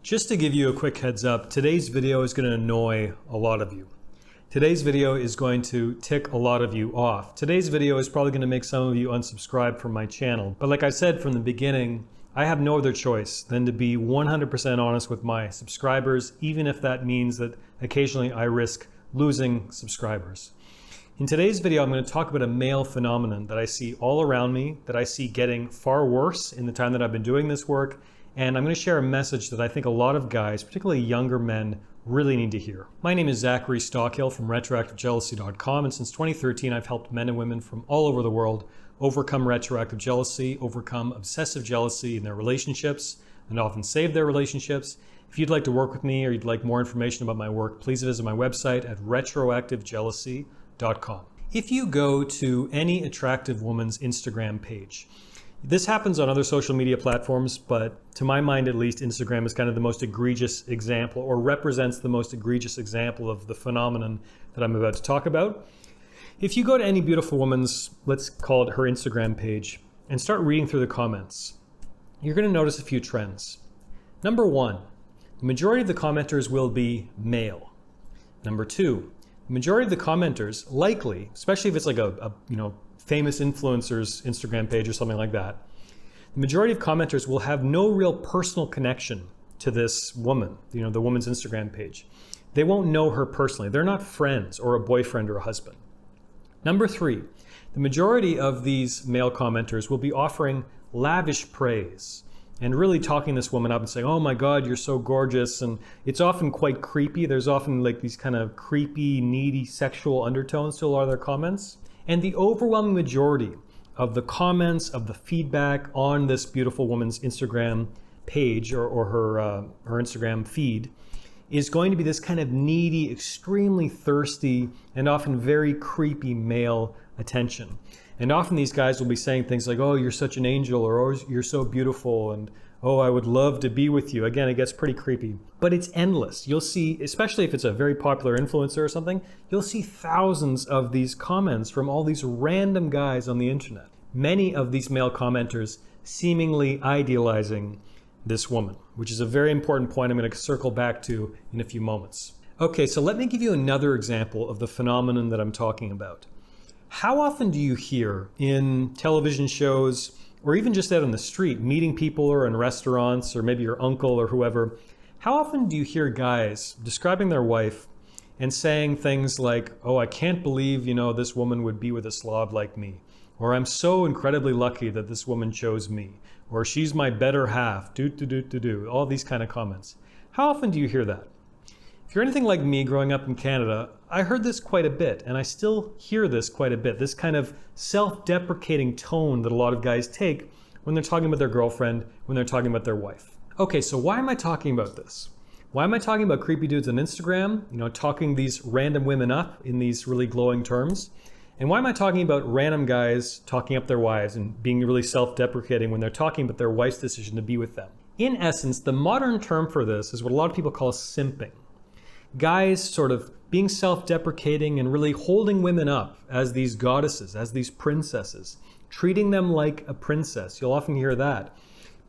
Just to give you a quick heads up, today's video is going to annoy a lot of you. Today's video is going to tick a lot of you off. Today's video is probably going to make some of you unsubscribe from my channel. But like I said from the beginning, I have no other choice than to be 100% honest with my subscribers, even if that means that occasionally I risk losing subscribers. In today's video, I'm going to talk about a male phenomenon that I see all around me, that I see getting far worse in the time that I've been doing this work. And I'm going to share a message that I think a lot of guys, particularly younger men, really need to hear. My name is Zachary Stockill from RetroactiveJealousy.com, and since 2013 I've helped men and women from all over the world overcome retroactive jealousy, overcome obsessive jealousy in their relationships, and often save their relationships. If you'd like to work with me or you'd like more information about my work, please visit my website at RetroactiveJealousy.com. If you go to any attractive woman's Instagram page, this happens on other social media platforms, but to my mind at least, Instagram is kind of the most egregious example, or represents the most egregious example of the phenomenon that I'm about to talk about. If you go to any beautiful woman's, let's call it her Instagram page, and start reading through the comments, you're going to notice a few trends. Number one, the majority of the commenters will be male. Number two, the majority of the commenters likely, especially if it's like a famous influencer's Instagram page or something like that, the majority of commenters will have no real personal connection to this woman, the woman's Instagram page. They won't know her personally. They're not friends or a boyfriend or a husband. Number three, the majority of these male commenters will be offering lavish praise and really talking this woman up and saying, oh my God, you're so gorgeous. And it's often quite creepy. There's often like these kind of creepy, needy sexual undertones to a lot of their comments. And the overwhelming majority of the comments, of the feedback on this beautiful woman's Instagram page or her Instagram feed is going to be this kind of needy, extremely thirsty, and often very creepy male attention. And often these guys will be saying things like, oh, you're such an angel, or oh, you're so beautiful, and oh, I would love to be with you. Again, it gets pretty creepy, but it's endless. You'll see, especially if it's a very popular influencer or something, you'll see thousands of these comments from all these random guys on the internet. Many of these male commenters seemingly idealizing this woman, which is a very important point I'm going to circle back to in a few moments. Okay, so let me give you another example of the phenomenon that I'm talking about. How often do you hear in television shows, or even just out on the street, meeting people or in restaurants, or maybe your uncle or whoever, how often do you hear guys describing their wife and saying things like, oh, I can't believe, this woman would be with a slob like me, or I'm so incredibly lucky that this woman chose me, or she's my better half, all these kind of comments. How often do you hear that? If you're anything like me growing up in Canada, I heard this quite a bit, and I still hear this quite a bit, this kind of self-deprecating tone that a lot of guys take when they're talking about their girlfriend, when they're talking about their wife. Okay, so why am I talking about this? Why am I talking about creepy dudes on Instagram, talking these random women up in these really glowing terms? And why am I talking about random guys talking up their wives and being really self-deprecating when they're talking about their wife's decision to be with them? In essence, the modern term for this is what a lot of people call simping. Guys sort of being self-deprecating and really holding women up as these goddesses, as these princesses, treating them like a princess. You'll often hear that.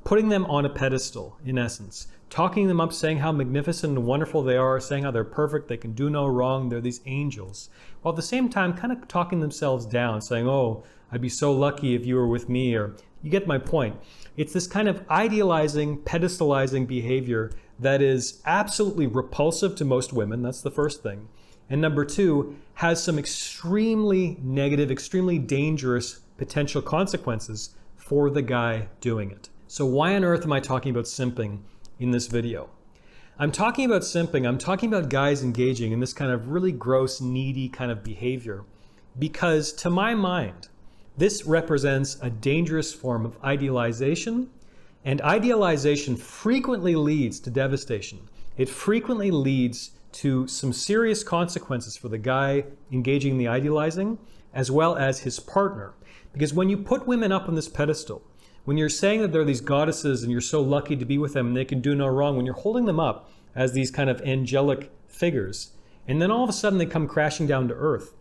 Putting them on a pedestal, in essence. Talking them up, saying how magnificent and wonderful they are, saying how they're perfect, they can do no wrong, they're these angels. While at the same time kind of talking themselves down, saying, oh, I'd be so lucky if you were with me, or you get my point. It's this kind of idealizing, pedestalizing behavior that is absolutely repulsive to most women. That's the first thing. And number two, has some extremely negative, extremely dangerous potential consequences for the guy doing it. So why on earth am I talking about simping in this video? I'm talking about simping, I'm talking about guys engaging in this kind of really gross, needy kind of behavior, because to my mind, this represents a dangerous form of idealization, and idealization frequently leads to devastation. It frequently leads to some serious consequences for the guy engaging in the idealizing, as well as his partner. Because when you put women up on this pedestal, when you're saying that they're these goddesses and you're so lucky to be with them and they can do no wrong, when you're holding them up as these kind of angelic figures, and then all of a sudden they come crashing down to earth,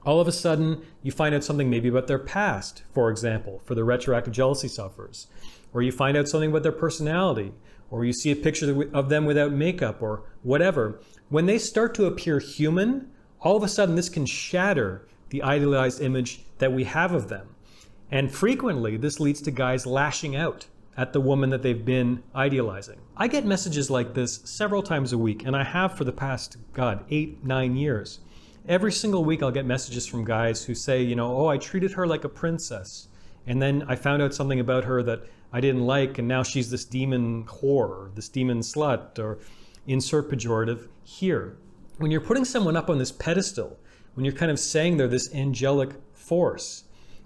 all of a sudden you find out something maybe about their past, for example, for the retroactive jealousy sufferers, or you find out something about their personality, or you see a picture of them without makeup or whatever, when they start to appear human, all of a sudden this can shatter the idealized image that we have of them. And frequently this leads to guys lashing out at the woman that they've been idealizing. I get messages like this several times a week, and I have for the past, 8-9 years. Every single week I'll get messages from guys who say, oh, I treated her like a princess, and then I found out something about her that I didn't like, and now she's this demon whore, this demon slut, or insert pejorative here. When you're putting someone up on this pedestal, when you're kind of saying they're this angelic force,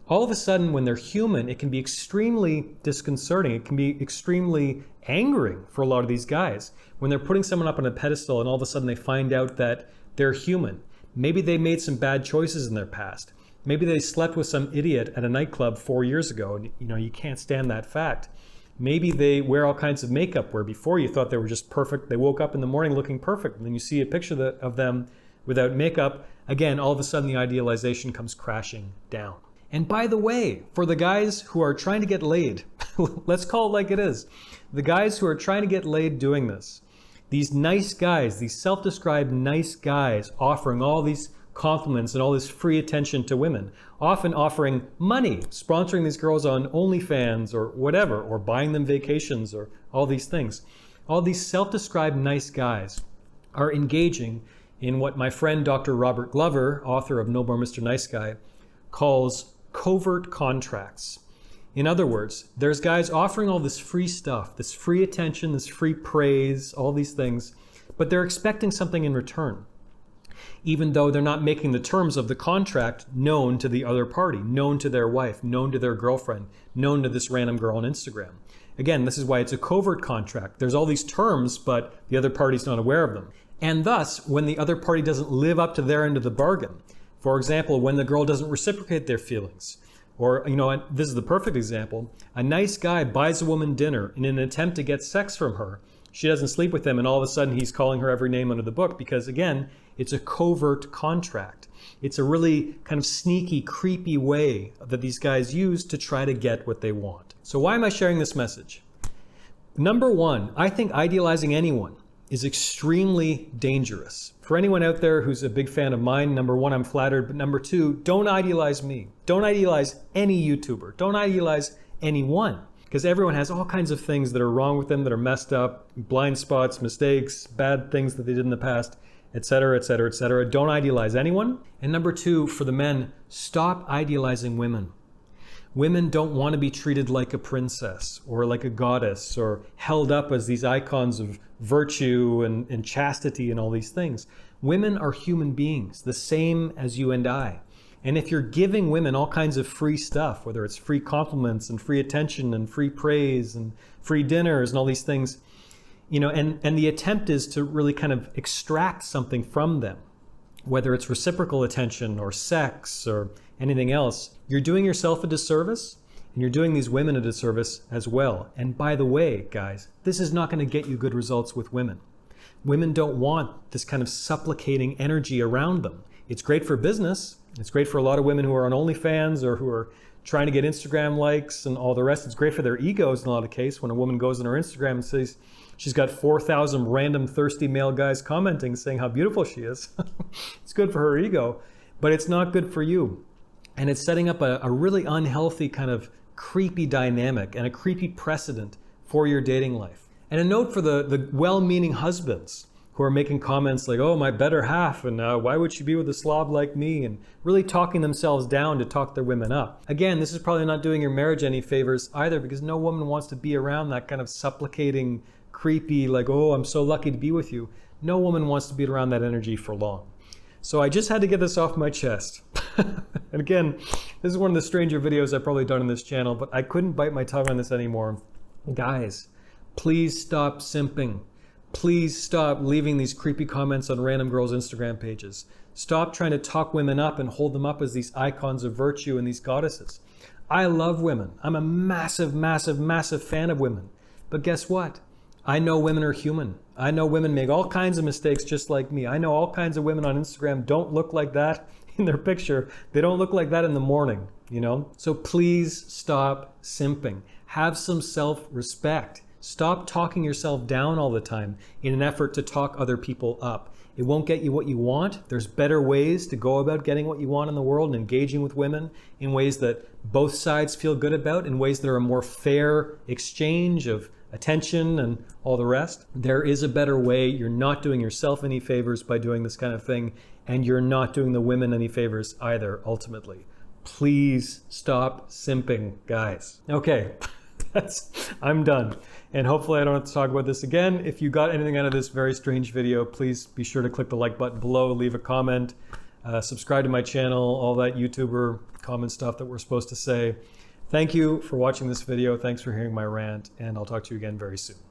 all of a sudden when they're human, it can be extremely disconcerting. It can be extremely angering for a lot of these guys. When they're putting someone up on a pedestal and all of a sudden they find out that they're human. Maybe they made some bad choices in their past. Maybe they slept with some idiot at a nightclub 4 years ago, and you can't stand that fact. Maybe they wear all kinds of makeup where before you thought they were just perfect. They woke up in the morning looking perfect, and then you see a picture of them without makeup. Again, all of a sudden the idealization comes crashing down. And by the way, for the guys who are trying to get laid, let's call it like it is, the guys who are trying to get laid doing this, these nice guys, these self-described nice guys offering all these compliments and all this free attention to women, often offering money, sponsoring these girls on OnlyFans or whatever, or buying them vacations or all these things. All these self-described nice guys are engaging in what my friend Dr. Robert Glover, author of No More Mr. Nice Guy, calls covert contracts. In other words, there's guys offering all this free stuff, this free attention, this free praise, all these things, but they're expecting something in return, even though they're not making the terms of the contract known to the other party, known to their wife, known to their girlfriend, known to this random girl on Instagram. Again, this is why it's a covert contract. There's all these terms, but the other party's not aware of them. And thus, when the other party doesn't live up to their end of the bargain, for example, when the girl doesn't reciprocate their feelings, or, this is the perfect example, a nice guy buys a woman dinner in an attempt to get sex from her. She doesn't sleep with him, and all of a sudden he's calling her every name under the book because, again, it's a covert contract. It's a really kind of sneaky, creepy way that these guys use to try to get what they want. So why am I sharing this message? Number one, I think idealizing anyone is extremely dangerous. For anyone out there who's a big fan of mine, number one, I'm flattered, but number two, don't idealize me. Don't idealize any YouTuber. Don't idealize anyone, because everyone has all kinds of things that are wrong with them, that are messed up, blind spots, mistakes, bad things that they did in the past, etc., etc., etc. Don't idealize anyone. And number two, for the men, stop idealizing women. Women don't want to be treated like a princess or like a goddess or held up as these icons of virtue and chastity and all these things. Women are human beings, the same as you and I. And if you're giving women all kinds of free stuff, whether it's free compliments and free attention and free praise and free dinners and all these things, and the attempt is to really kind of extract something from them, whether it's reciprocal attention or sex or anything else, you're doing yourself a disservice and you're doing these women a disservice as well. And by the way, guys, this is not going to get you good results with women. Women don't want this kind of supplicating energy around them. It's great for business. It's great for a lot of women who are on OnlyFans or who are trying to get Instagram likes and all the rest. It's great for their egos in a lot of cases when a woman goes on her Instagram and says she's got 4,000 random thirsty male guys commenting saying how beautiful she is. It's good for her ego, but it's not good for you. And it's setting up a really unhealthy kind of creepy dynamic and a creepy precedent for your dating life. And a note for the well-meaning husbands who are making comments like, oh, my better half, and why would she be with a slob like me? And really talking themselves down to talk their women up. Again, this is probably not doing your marriage any favors either, because no woman wants to be around that kind of supplicating, creepy, like, oh, I'm so lucky to be with you. No woman wants to be around that energy for long. So I just had to get this off my chest. And again, this is one of the stranger videos I've probably done on this channel, but I couldn't bite my tongue on this anymore. Guys, please stop simping. Please stop leaving these creepy comments on random girls' Instagram pages. Stop trying to talk women up and hold them up as these icons of virtue and these goddesses. I love women. I'm a massive, massive, massive fan of women. But guess what? I know women are human. I know women make all kinds of mistakes just like me. I know all kinds of women on Instagram don't look like that in their picture. They don't look like that in the morning, So please stop simping. Have some self-respect. Stop talking yourself down all the time in an effort to talk other people up. It won't get you what you want. There's better ways to go about getting what you want in the world and engaging with women in ways that both sides feel good about, in ways that are a more fair exchange of attention and all the rest. There is a better way. You're not doing yourself any favors by doing this kind of thing, and you're not doing the women any favors either, ultimately. Please stop simping, guys. Okay, I'm done. And hopefully I don't have to talk about this again. If you got anything out of this very strange video, please be sure to click the like button below, leave a comment, subscribe to my channel, all that YouTuber common stuff that we're supposed to say. Thank you for watching this video. Thanks for hearing my rant, and I'll talk to you again very soon.